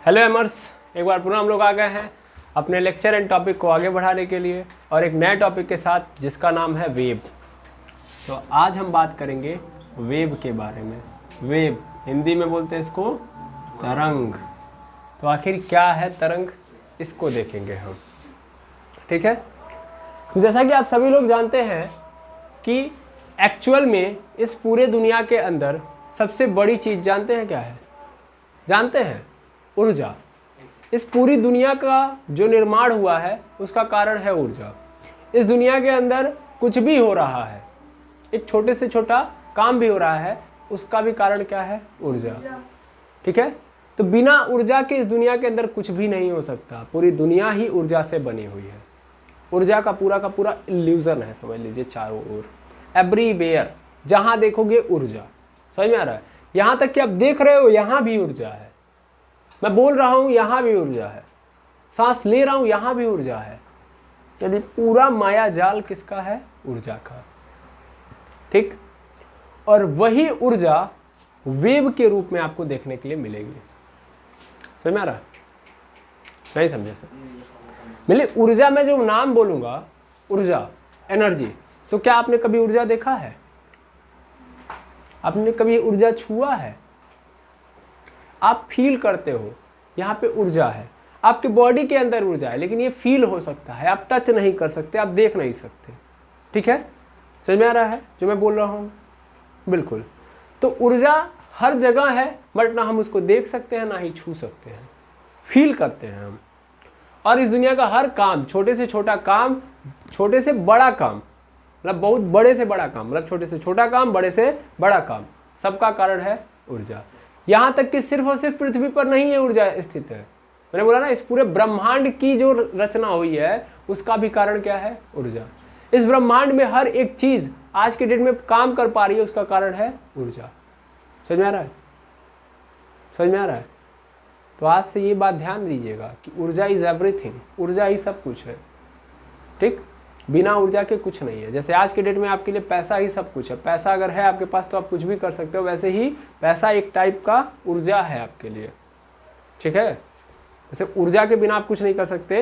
Hello एमर्स, एक बार पुनः हम लोग आ गए हैं अपने लेक्चर एंड टॉपिक को आगे बढ़ाने के लिए और एक नए टॉपिक के साथ जिसका नाम है वेव। तो आज हम बात करेंगे वेव के बारे में। वेव हिंदी में बोलते हैं इसको तरंग। तो आखिर क्या है तरंग, इसको देखेंगे हम। ठीक है, तो जैसा कि आप सभी लोग जानते हैं कि एक्चुअल में इस पूरे दुनिया के अंदर सबसे बड़ी चीज़ जानते हैं क्या है? जानते हैं? ऊर्जा। इस पूरी दुनिया का जो निर्माण हुआ है उसका कारण है ऊर्जा। इस दुनिया के अंदर कुछ भी हो रहा है, एक छोटे से छोटा काम भी हो रहा है, उसका भी कारण क्या है? ऊर्जा। ठीक है, तो बिना ऊर्जा के इस दुनिया के अंदर कुछ भी नहीं हो सकता। पूरी दुनिया ही ऊर्जा से बनी हुई है। ऊर्जा का पूरा इल्यूजन है, समझ लीजिए। चारों ओर एवरीवेयर जहां देखोगे ऊर्जा। समझ में आ रहा है? यहां तक कि आप देख रहे हो यहां भी ऊर्जा है। मैं बोल रहा हूं यहां भी ऊर्जा है। सांस ले रहा हूं यहां भी ऊर्जा है। यदि पूरा माया जाल किसका है? ऊर्जा का। ठीक, और वही ऊर्जा वेव के रूप में आपको देखने के लिए मिलेगी। समझ में आ रहा है? नहीं समझे सर? मिले ऊर्जा में जो नाम बोलूंगा, ऊर्जा, एनर्जी, तो क्या आपने कभी ऊर्जा देखा है? आपने कभी ऊर्जा छुआ है? आप फील करते हो यहाँ पे ऊर्जा है, आपके बॉडी के अंदर ऊर्जा है, लेकिन ये फील हो सकता है। आप टच नहीं कर सकते, आप देख नहीं सकते। ठीक है, समझ में आ रहा है जो मैं बोल रहा हूँ? बिल्कुल। तो ऊर्जा हर जगह है, बट ना हम उसको देख सकते हैं ना ही छू सकते हैं, फील करते हैं हम। और इस दुनिया का हर काम, छोटे से छोटा काम, छोटे से बड़ा काम, मतलब बहुत बड़े से बड़ा काम, मतलब छोटे से छोटा काम, बड़े से बड़ा काम, सबका कारण है ऊर्जा। यहाँ तक कि सिर्फ और सिर्फ पृथ्वी पर नहीं है ऊर्जा स्थित है। मैंने बोला ना, इस पूरे ब्रह्मांड की जो रचना हुई है उसका भी कारण क्या है? ऊर्जा। इस ब्रह्मांड में हर एक चीज आज के डेट में काम कर पा रही है, उसका कारण है ऊर्जा। समझ में आ रहा है? समझ में आ रहा है? तो आज से ये बात ध्यान दीजिएगा कि ऊर्जा इज एवरीथिंग। ऊर्जा ही सब कुछ है। ठीक, बिना ऊर्जा के कुछ नहीं है। जैसे आज के डेट में आपके लिए पैसा ही सब कुछ है। पैसा अगर है आपके पास तो आप कुछ भी कर सकते हो, वैसे ही पैसा एक टाइप का ऊर्जा है आपके लिए। ठीक है, जैसे ऊर्जा के बिना आप कुछ नहीं कर सकते,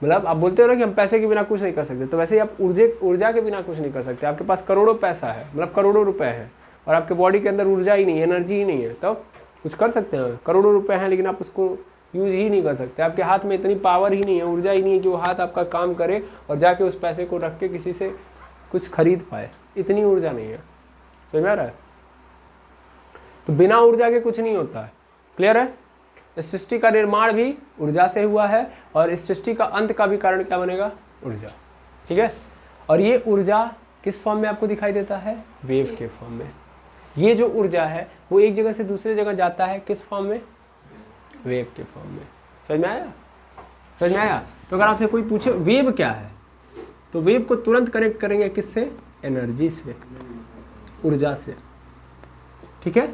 मतलब आप बोलते हो ना कि हम पैसे के बिना कुछ नहीं कर सकते, तो वैसे ही आप ऊर्जा के बिना कुछ नहीं कर सकते। आपके पास करोड़ों पैसा है, मतलब करोड़ों रुपए है, और आपके बॉडी के अंदर ऊर्जा ही नहीं है, एनर्जी ही नहीं है, तो कुछ कर सकते हैं? करोड़ों रुपए हैं लेकिन आप उसको यूज ही नहीं कर सकते। आपके हाथ में इतनी पावर ही नहीं है, ऊर्जा ही नहीं है कि वो हाथ आपका काम करे और जाके उस पैसे को रख के किसी से कुछ खरीद पाए। इतनी ऊर्जा नहीं है। समझ में आ रहा है? तो बिना ऊर्जा के कुछ नहीं होता है। क्लियर है? इस सृष्टि का निर्माण भी ऊर्जा से हुआ है और इस सृष्टि का अंत का भी कारण क्या बनेगा? ऊर्जा। ठीक है, और ये ऊर्जा किस फॉर्म में आपको दिखाई देता है? वेव के फॉर्म में। ये जो ऊर्जा है वो एक जगह से दूसरी जगह जाता है, किस फॉर्म में? वेव के फॉर्म में। समझ में आया? समझ में आया? तो अगर आपसे कोई पूछे वेव क्या है, तो वेव को तुरंत कनेक्ट करेंगे किससे? एनर्जी से, ऊर्जा से। ठीक है,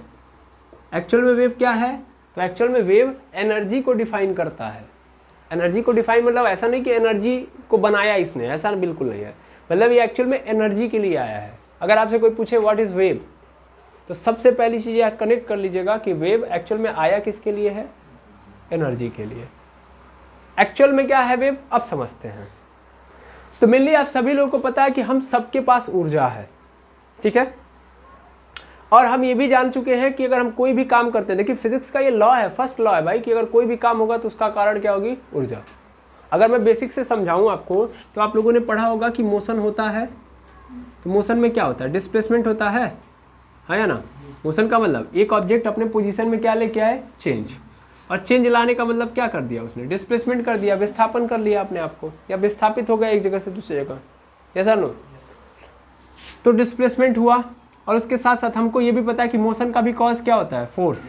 एक्चुअल में वेव क्या है? तो एक्चुअल में वेव एनर्जी को डिफाइन करता है। एनर्जी को डिफाइन मतलब ऐसा नहीं कि एनर्जी को बनाया इसने, ऐसा बिल्कुल नहीं है। मतलब ये एक्चुअल में एनर्जी के लिए आया है। अगर आपसे कोई पूछे व्हाट इज वेव, तो सबसे पहली चीज यह कनेक्ट कर लीजिएगा कि वेव एक्चुअल में आया किसके लिए है? एनर्जी के लिए। एक्चुअल में क्या है वेव, अब समझते हैं। तो मेनली आप सभी लोगों को पता है कि हम सबके पास ऊर्जा है। ठीक है, और हम ये भी जान चुके हैं कि अगर हम कोई भी काम करते हैं, देखिए फिजिक्स का ये लॉ है, फर्स्ट लॉ है भाई, कि अगर कोई भी काम होगा तो उसका कारण क्या होगी? ऊर्जा। अगर मैं बेसिक से समझाऊं आपको, तो आप लोगों ने पढ़ा होगा कि मोशन होता है, तो मोशन में क्या होता है? डिस्प्लेसमेंट होता है या ना? मोशन का मतलब एक ऑब्जेक्ट अपने पोजीशन में क्या लेके आए? चेंज। और चेंज लाने का मतलब क्या कर दिया उसने? डिस्प्लेसमेंट कर दिया, विस्थापन कर लिया अपने आप को, या विस्थापित हो गया एक जगह से दूसरी जगह। ऐसा नो? तो डिस्प्लेसमेंट हुआ, और उसके साथ साथ हमको ये भी पता है कि मोशन का भी कॉज क्या होता है? फोर्स।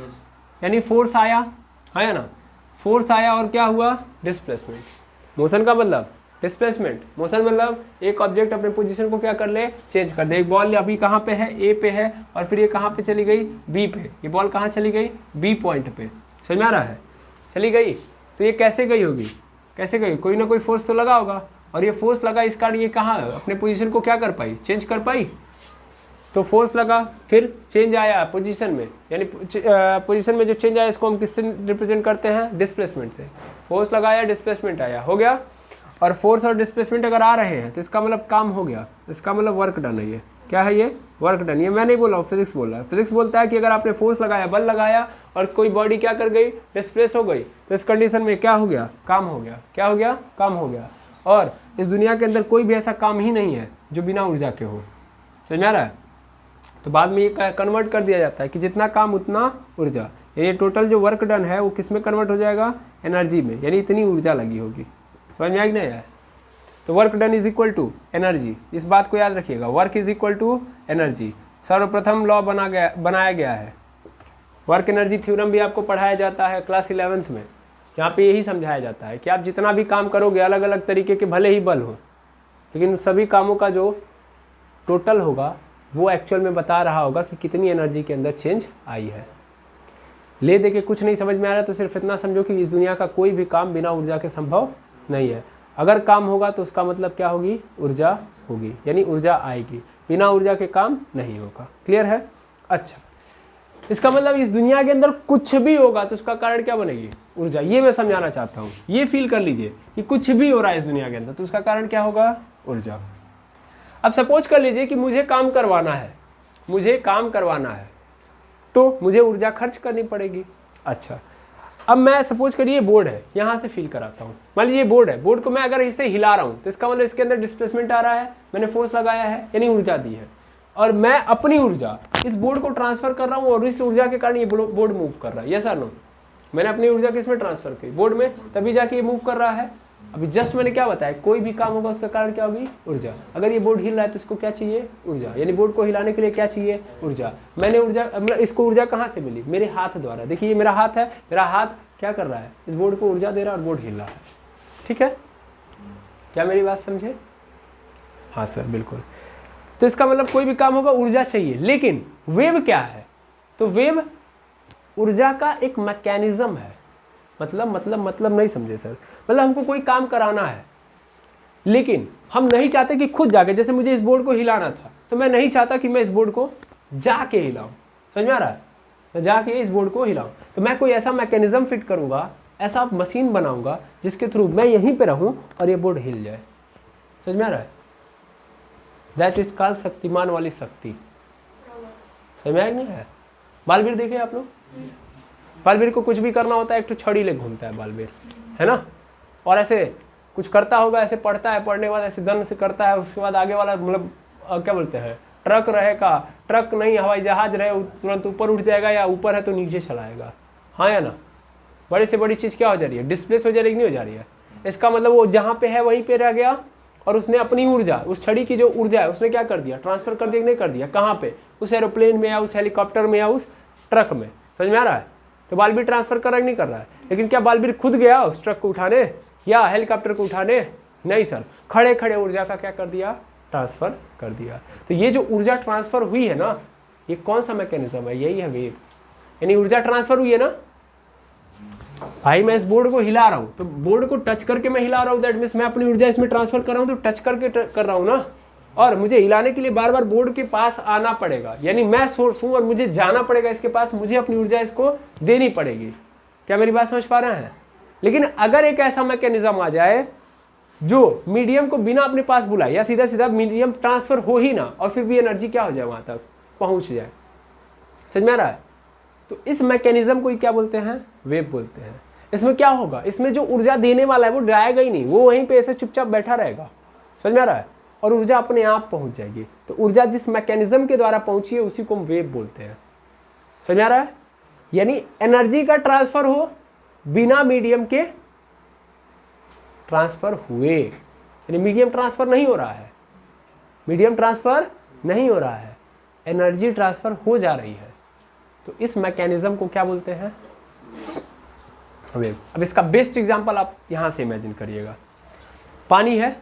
यानी फोर्स आया है ना? फोर्स आया और क्या हुआ? डिस्प्लेसमेंट। मोशन का मतलब डिस्प्लेसमेंट, मोशन मतलब एक ऑब्जेक्ट अपने पोजीशन को क्या कर ले? चेंज कर दे। एक बॉल अभी कहाँ पे है? ए पे है, और फिर ये कहाँ पे चली गई? बी पे। ये बॉल कहाँ चली गई? बी पॉइंट पे। समझ में आ रहा है? चली गई, तो ये कैसे गई होगी? कैसे गई? कोई ना कोई फोर्स तो लगा होगा, और ये फोर्स लगा, इस कारण ये कहाँ अपने पोजीशन को क्या कर पाई? चेंज कर पाई। तो फोर्स लगा, फिर चेंज आया पोजीशन में, यानी पोजीशन में जो चेंज आया इसको हम किससे रिप्रेजेंट करते हैं? डिस्प्लेसमेंट से। फोर्स लगाया, डिस्प्लेसमेंट आया, हो गया। और फोर्स और डिस्प्लेसमेंट अगर आ रहे हैं तो इसका मतलब काम हो गया, इसका मतलब वर्क डन है। ये क्या है? ये वर्क डन। ये मैं नहीं बोल रहा हूँ, फिजिक्स बोल रहा है। फिजिक्स बोलता है कि अगर आपने फोर्स लगाया, बल लगाया और कोई बॉडी क्या कर गई? डिस्प्लेस हो गई, तो इस कंडीशन में क्या हो गया? काम हो गया। क्या हो गया? काम हो गया। और इस दुनिया के अंदर कोई भी ऐसा काम ही नहीं है जो बिना ऊर्जा के हो। समझ में आ रहा है? तो बाद में ये कन्वर्ट कर दिया जाता है कि जितना काम उतना ऊर्जा, यानी टोटल जो वर्क डन है वो किस में कन्वर्ट हो जाएगा? एनर्जी में, यानी इतनी ऊर्जा लगी होगी। समझ में आ गया यार? तो work done is equal to energy. इस बात को याद रखिएगा, work is equal to energy. सर्वप्रथम लॉ बनाया गया है। वर्क एनर्जी थ्योरम भी आपको पढ़ाया जाता है क्लास 11th में। यहाँ पे यही समझाया जाता है कि आप जितना भी काम करोगे, अलग अलग तरीके के भले ही बल हो, लेकिन सभी कामों का जो टोटल होगा वो एक्चुअल में बता रहा होगा कि कितनी एनर्जी के अंदर चेंज आई है। ले दे के कुछ नहीं समझ में आ रहा तो सिर्फ इतना समझो कि इस दुनिया का कोई भी काम बिना ऊर्जा के संभव नहीं है। अगर काम होगा तो उसका मतलब क्या होगी? ऊर्जा होगी, यानी ऊर्जा आएगी। बिना ऊर्जा के काम नहीं होगा। क्लियर है? अच्छा, इसका मतलब इस दुनिया के अंदर कुछ भी होगा तो उसका कारण क्या बनेगी? ऊर्जा। ये मैं समझाना चाहता हूँ, ये फील कर लीजिए कि कुछ भी हो रहा है इस दुनिया के अंदर तो उसका कारण क्या होगा? ऊर्जा। अब सपोज कर लीजिए कि मुझे काम करवाना है, मुझे काम करवाना है तो मुझे ऊर्जा खर्च करनी पड़ेगी। अच्छा, अब मैं सपोज करिए बोर्ड है, यहाँ से फील कराता हूँ। मान लीजिए बोर्ड है, बोर्ड को मैं अगर इसे हिला रहा हूँ तो इसका मतलब इसके अंदर डिस्प्लेसमेंट आ रहा है, मैंने फोर्स लगाया है, यानी ऊर्जा दी है। और मैं अपनी ऊर्जा इस बोर्ड को ट्रांसफर कर रहा हूँ और इस ऊर्जा के कारण ये बोर्ड मूव कर रहा है। यस और नो? मैंने अपनी ऊर्जा किसमें ट्रांसफर की? बोर्ड में, तभी जाके ये मूव कर रहा है। अभी जस्ट मैंने क्या बताया? कोई भी काम होगा उसका कारण क्या होगी? ऊर्जा। अगर ये बोर्ड हिल रहा है तो इसको क्या चाहिए? ऊर्जा। यानी बोर्ड को हिलाने के लिए क्या चाहिए? ऊर्जा। मैंने ऊर्जा, मतलब इसको ऊर्जा कहाँ से मिली? मेरे हाथ द्वारा। देखिए ये मेरा हाथ है, मेरा हाथ क्या कर रहा है? इस बोर्ड को ऊर्जा दे रहा है और बोर्ड हिल रहा है। ठीक है? क्या मेरी बात समझे? हाँ सर, बिल्कुल। तो इसका मतलब कोई भी काम होगा ऊर्जा चाहिए। लेकिन वेव क्या है? तो वेव ऊर्जा का एक मैकेनिज्म है। मतलब नहीं समझे सर? मतलब हमको कोई काम कराना है लेकिन हम नहीं चाहते कि खुद जाके, जैसे मुझे इस बोर्ड को हिलाना था तो मैं नहीं चाहता कि मैं इस बोर्ड को जाके हिलाऊं। समझ में आ रहा है? मैं जाके इस बोर्ड को हिलाऊं तो मैं कोई ऐसा मैकेनिज्म फिट करूंगा, ऐसा मशीन बनाऊंगा जिसके थ्रू मैं यहीं पे रहूं और ये बोर्ड हिल जाए। समझ में आ रहा है? दैट इज कॉल्ड शक्तिमान वाली शक्ति। समझ में आया नहीं है? बालवीर देखे आप लोग? बालवीर को कुछ भी करना होता है एक तो छड़ी ले घूमता है बालवीर, है ना? और ऐसे कुछ करता होगा, ऐसे पढ़ता है, पढ़ने के बाद ऐसे दंड से करता है, उसके बाद आगे वाला मतलब क्या बोलते हैं, ट्रक रहेगा, ट्रक नहीं हवाई जहाज रहे तुरंत ऊपर उठ जाएगा, या ऊपर है तो नीचे चलाएगा। हाँ या ना? बड़ी से बड़ी चीज़ क्या हो जा रही है? डिस्प्लेस हो जा रही है, नहीं हो जा रही है? इसका मतलब वो जहाँ पे है वहीं पे रह गया और उसने अपनी ऊर्जा, उस छड़ी की जो ऊर्जा है उसने क्या कर दिया? ट्रांसफर कर दिया, नहीं कर दिया? कहाँ पे? उस एरोप्लेन में या उस हेलीकॉप्टर में या उस ट्रक में। समझ में आ रहा है? तो बालवीर ट्रांसफर कर रहा है, नहीं कर रहा है? लेकिन क्या बालवीर खुद गया उस ट्रक को उठाने या हेलीकॉप्टर को उठाने? नहीं सर, खड़े खड़े ऊर्जा का क्या कर दिया? ट्रांसफर कर दिया। तो ये जो ऊर्जा ट्रांसफर हुई है ना, ये कौन सा मैकेनिज्म है? यही है वेव। यानी ऊर्जा ट्रांसफर हुई है ना भाई, मैं इस बोर्ड को हिला रहा हूँ तो बोर्ड को टच करके मैं हिला रहा हूँ, दैट मीन्स मैं अपनी ऊर्जा इसमें ट्रांसफर कर रहा हूँ, तो टच करके कर रहा हूँ ना। और मुझे हिलाने के लिए बार बार बोर्ड के पास आना पड़ेगा, यानी मैं सोर्स हूँ और मुझे जाना पड़ेगा इसके पास, मुझे अपनी ऊर्जा इसको देनी पड़ेगी। क्या मेरी बात समझ पा रहे हैं? लेकिन अगर एक ऐसा मैकेनिज्म आ जाए जो मीडियम को बिना अपने पास बुलाए या सीधा सीधा मीडियम ट्रांसफर हो ही ना और फिर भी एनर्जी क्या हो जाए, वहां तक पहुंच जाए। समझ में आ रहा है? तो इस मैकेनिज्म को क्या बोलते हैं? वेव बोलते हैं। इसमें क्या होगा? इसमें जो ऊर्जा देने वाला है वो जाएगा ही नहीं, वो वहीं पे ऐसे चुपचाप बैठा रहेगा। समझ में आ रहा है? और ऊर्जा अपने आप पहुंच जाएगी। तो ऊर्जा जिस मैकेनिज्म के द्वारा पहुंची है उसी को हम वेव बोलते हैं। समझ में आ रहा है? यानी एनर्जी का ट्रांसफर हो बिना मीडियम के ट्रांसफर हुए, यानी मीडियम ट्रांसफर नहीं हो रहा है, मीडियम ट्रांसफर नहीं हो रहा है, एनर्जी ट्रांसफर हो जा रही है। तो इस मैकेनिज्म को क्या बोलते हैं? वेव। अब इसका बेस्ट एग्जांपल आप यहां से इमेजिन करिएगा। पानी है,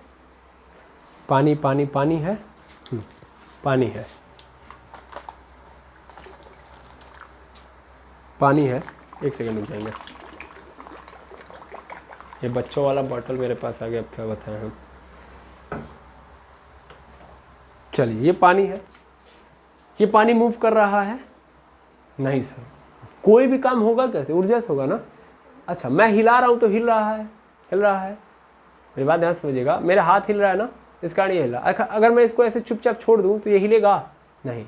पानी पानी पानी है, पानी है, पानी है। एक सेकंड रुक जाएंगे, ये बच्चों वाला बॉटल मेरे पास आ गया, अब क्या बताएं हम। चलिए, ये पानी है, ये पानी मूव कर रहा है? नहीं सर। कोई भी काम होगा कैसे? ऊर्जा से होगा ना। अच्छा, मैं हिला रहा हूँ तो हिल रहा है, हिल रहा है। मेरी बात ध्यान समझिएगा, मेरा हाथ हिल रहा है ना, इस कारण ये हिल रहा है। अगर मैं इसको ऐसे चुपचाप छोड़ दूँ तो ये हिलेगा नहीं।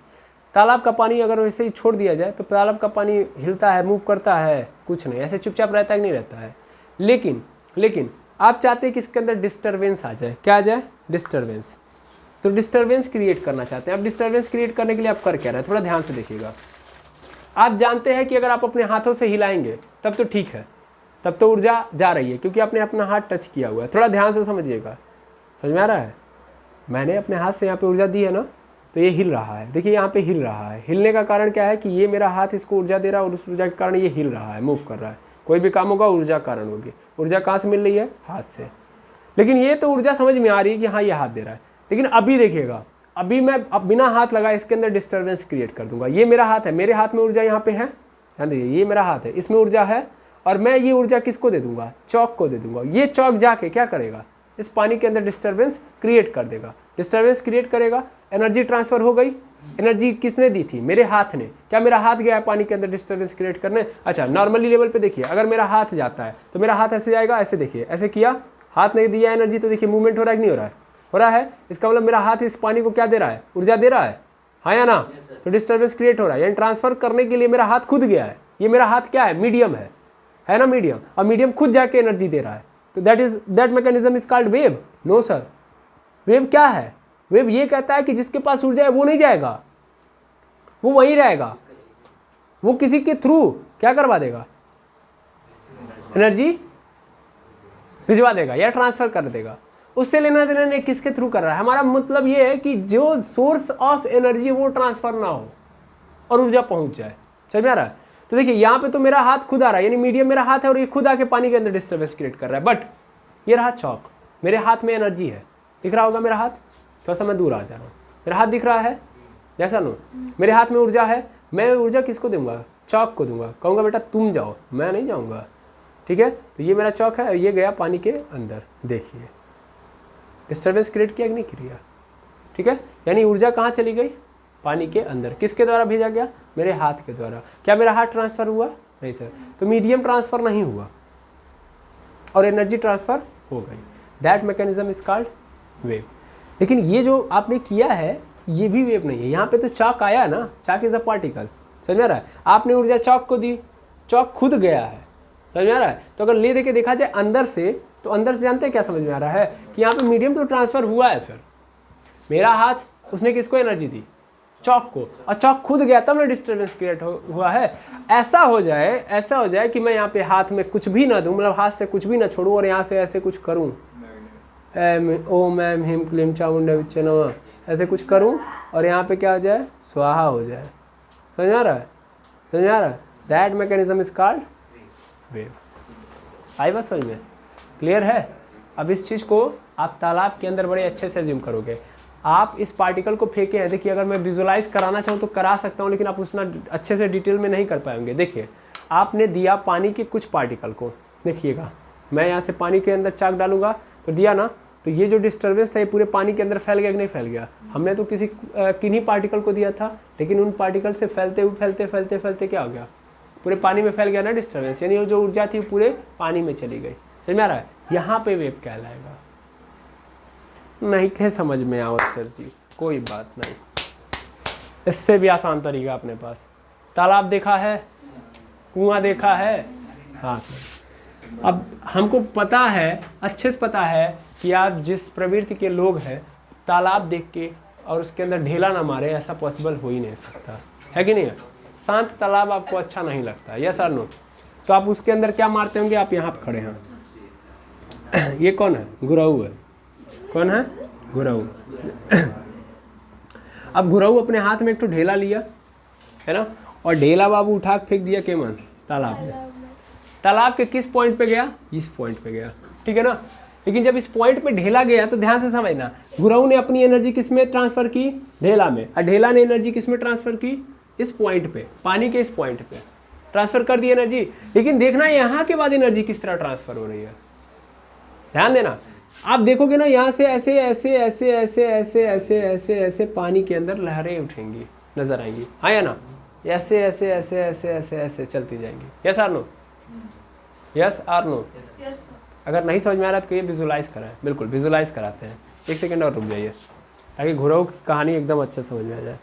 तालाब का पानी अगर वैसे ही छोड़ दिया जाए तो तालाब का पानी हिलता है, मूव करता है? कुछ नहीं, ऐसे चुपचाप रहता है कि नहीं रहता है। लेकिन आप चाहते हैं कि इसके अंदर डिस्टर्बेंस आ जाए। क्या आ जाए? डिस्टर्बेंस। तो डिस्टर्बेंस क्रिएट करना चाहते हैं। अब डिस्टर्बेंस क्रिएट करने के लिए आप कर क्या रहे हैं, थोड़ा ध्यान से देखिएगा। आप जानते हैं कि अगर आप अपने हाथों से हिलाएंगे तब तो ठीक है, तब तो ऊर्जा जा रही है क्योंकि आपने अपना हाथ टच किया हुआ है। थोड़ा ध्यान से समझिएगा, समझ में आ रहा है? मैंने अपने हाथ से यहाँ पे ऊर्जा दी है ना, तो ये हिल रहा है। देखिए यहाँ पे हिल रहा है। हिलने का कारण क्या है कि ये मेरा हाथ इसको ऊर्जा दे रहा है और उस ऊर्जा के कारण ये हिल रहा है, मूव कर रहा है। कोई भी काम होगा ऊर्जा कारण होगी। ऊर्जा कहाँ से मिल रही है? हाथ से। लेकिन ये तो ऊर्जा समझ में आ रही है कि हाँ ये हाथ दे रहा है। लेकिन अभी देखिएगा, अभी मैं अब बिना हाथ लगाए इसके अंदर डिस्टर्बेंस क्रिएट कर दूंगा। ये मेरा हाथ है, मेरे हाथ में ऊर्जा यहाँ पे है, ध्यान दीजिए, ये मेरा हाथ है, इसमें ऊर्जा है और मैं ये ऊर्जा किसको दे दूंगा? चौक को दे दूंगा। ये चौक जाके क्या करेगा? इस पानी के अंदर डिस्टर्बेंस क्रिएट कर देगा। डिस्टर्बेंस क्रिएट करेगा, एनर्जी ट्रांसफर हो गई। एनर्जी किसने दी थी? मेरे हाथ ने। क्या मेरा हाथ गया है पानी के अंदर डिस्टर्बेंस क्रिएट करने? अच्छा, नॉर्मली लेवल पे देखिए, अगर मेरा हाथ जाता है तो मेरा हाथ ऐसे जाएगा, ऐसे देखिए, ऐसे किया, हाथ नहीं दिया एनर्जी तो देखिए मूवमेंट हो रहा है कि नहीं हो रहा है? हो रहा है। इसका मतलब मेरा हाथ इस पानी को क्या दे रहा है? ऊर्जा दे रहा है, हाँ या ना? तो डिस्टर्बेंस क्रिएट हो रहा है, यानी ट्रांसफर करने के लिए मेरा हाथ खुद गया है। ये मेरा हाथ क्या है? मीडियम है ना, मीडियम। और मीडियम खुद जाके एनर्जी दे रहा है, तो that mechanism is called wave. No sir, wave क्या है? वेव ये कहता है कि जिसके पास ऊर्जा है वो नहीं जाएगा, वो वहीं रहेगा, वो किसी के थ्रू क्या करवा देगा? एनर्जी भिजवा देगा या ट्रांसफर कर देगा। उससे लेना देना नहीं किसके थ्रू कर रहा है। हमारा मतलब ये है कि जो सोर्स ऑफ एनर्जी वो ट्रांसफर ना हो और ऊर्जा पहुंच जाए। समझ में आ रहा है? तो देखिए यहाँ पे तो मेरा हाथ खुद आ रहा है, यानी मीडियम मेरा हाथ है और ये खुद आके पानी के अंदर डिस्टर्बेंस क्रिएट कर रहा है। बट ये रहा चौक, मेरे हाथ में एनर्जी है। दिख रहा होगा मेरा हाथ? थोड़ा सा मैं दूर आ जा रहा हूँ, मेरा हाथ दिख रहा है जैसा नो, मेरे हाथ में ऊर्जा है। मैं ऊर्जा किसको दूंगा? चौक को दूंगा। कहूँगा बेटा तुम जाओ, मैं नहीं जाऊँगा, ठीक है? तो ये मेरा चौक है और ये गया पानी के अंदर। देखिए डिस्टर्बेंस क्रिएट किया कि नहीं किया? ठीक है, यानी ऊर्जा कहाँ चली गई? पानी के अंदर। किसके द्वारा भेजा गया? मेरे हाथ के द्वारा। क्या मेरा हाथ ट्रांसफर हुआ? नहीं सर। तो मीडियम ट्रांसफर नहीं हुआ और एनर्जी ट्रांसफर हो गई। That mechanism is called wave. लेकिन ये जो आपने किया है ये भी वेव नहीं है। यहाँ पे तो चॉक आया ना, चॉक इज अ पार्टिकल। समझ में आ रहा है? आपने ऊर्जा चॉक को दी, चॉक खुद गया है। समझ में आ रहा है? तो अगर ले दे के देखा जाए अंदर से, तो अंदर से जानते हैं क्या समझ में आ रहा है कि यहाँ पे मीडियम तो ट्रांसफर हुआ है सर। मेरा हाथ, उसने किसको एनर्जी दी? चॉक को, और चॉक खुद गया तब ना डिस्टर्बेंस क्रिएट हुआ है। ऐसा हो जाए कि मैं यहाँ पे हाथ में कुछ भी ना दूं, मतलब हाथ से कुछ भी ना छोड़ूं और यहाँ से ऐसे कुछ करूं, ओम ऐम ह्रीं क्लीं चामुंडा विच्चे नमः, ऐसे कुछ करूं और यहाँ पे क्या हो जाए? स्वाहा हो जाए। समझ में आ रहा है? समझ में आ रहा है? That mechanism is called wave. आई बात समझ में? क्लियर है? अब इस चीज़ को आप तालाब के अंदर बड़े अच्छे से अज्यूम करोगे। आप इस पार्टिकल को फेंके हैं, देखिए अगर मैं विजुलाइज कराना चाहूँ तो करा सकता हूँ, लेकिन आप उतना अच्छे से डिटेल में नहीं कर पाएंगे। देखिए आपने दिया पानी के कुछ पार्टिकल को, देखिएगा मैं यहाँ से पानी के अंदर चाक डालूंगा तो दिया ना, तो ये जो डिस्टर्बेंस था ये पूरे पानी के अंदर फैल गया कि नहीं फैल गया? हमने तो किसी किन्हीं पार्टिकल को दिया था, लेकिन उन पार्टिकल से फैलते हुए फैलते क्या हो गया? पूरे पानी में फैल गया ना डिस्टर्बेंस, यानी वो जो ऊर्जा थी पूरे पानी में चली गई। समझ में आ रहा है? यहाँ पे वेव कहलाएगा। नहीं कहे समझ में आवत सर जी, कोई बात नहीं, इससे भी आसान तरीका अपने पास। तालाब देखा है, कुआं देखा है, हाँ सर। अब हमको पता है, अच्छे से पता है कि आप जिस प्रवृत्ति के लोग हैं, तालाब देख के और उसके अंदर ढेला ना मारे, ऐसा पॉसिबल हो ही नहीं सकता है कि नहीं है? शांत तालाब आपको अच्छा नहीं लगता, यस और नो? तो आप उसके अंदर क्या मारते होंगे? आप यहाँ पे खड़े हैं, ये कौन है? गुराऊ है। कौन है? गुराऊ। अब गुराऊ अपने हाथ में एक तो ढेला लिया है ना, और ढेला बाबू उठा के फेंक दिया केमन? तालाब में। तालाब के किस पॉइंट पे गया? इस पॉइंट पे गया, ठीक है ना? लेकिन जब इस पॉइंट पे ढेला गया तो ध्यान से समझना, गुराऊ ने अपनी एनर्जी किस में ट्रांसफर की? ढेला में। और ढेला ने एनर्जी किस में ट्रांसफर की? इस पॉइंट पे, पानी के इस पॉइंट पे ट्रांसफर कर दी एनर्जी। लेकिन देखना यहाँ के बाद एनर्जी किस तरह ट्रांसफर हो रही है, ध्यान देना। आप देखोगे ना यहाँ से ऐसे ऐसे ऐसे ऐसे ऐसे ऐसे ऐसे ऐसे पानी के अंदर लहरें उठेंगी, नजर आएंगी, हाँ या ना? ऐसे ऐसे ऐसे ऐसे ऐसे ऐसे चलती जाएंगी। Yes or no? Yes or no? अगर नहीं समझ में आ रहा है तो ये विजुलाइज कराएं, बिल्कुल विजुलाइज कराते हैं। एक सेकेंड और रुक जाइए ताकि घुराव की कहानी एकदम अच्छे समझ में आ जाए।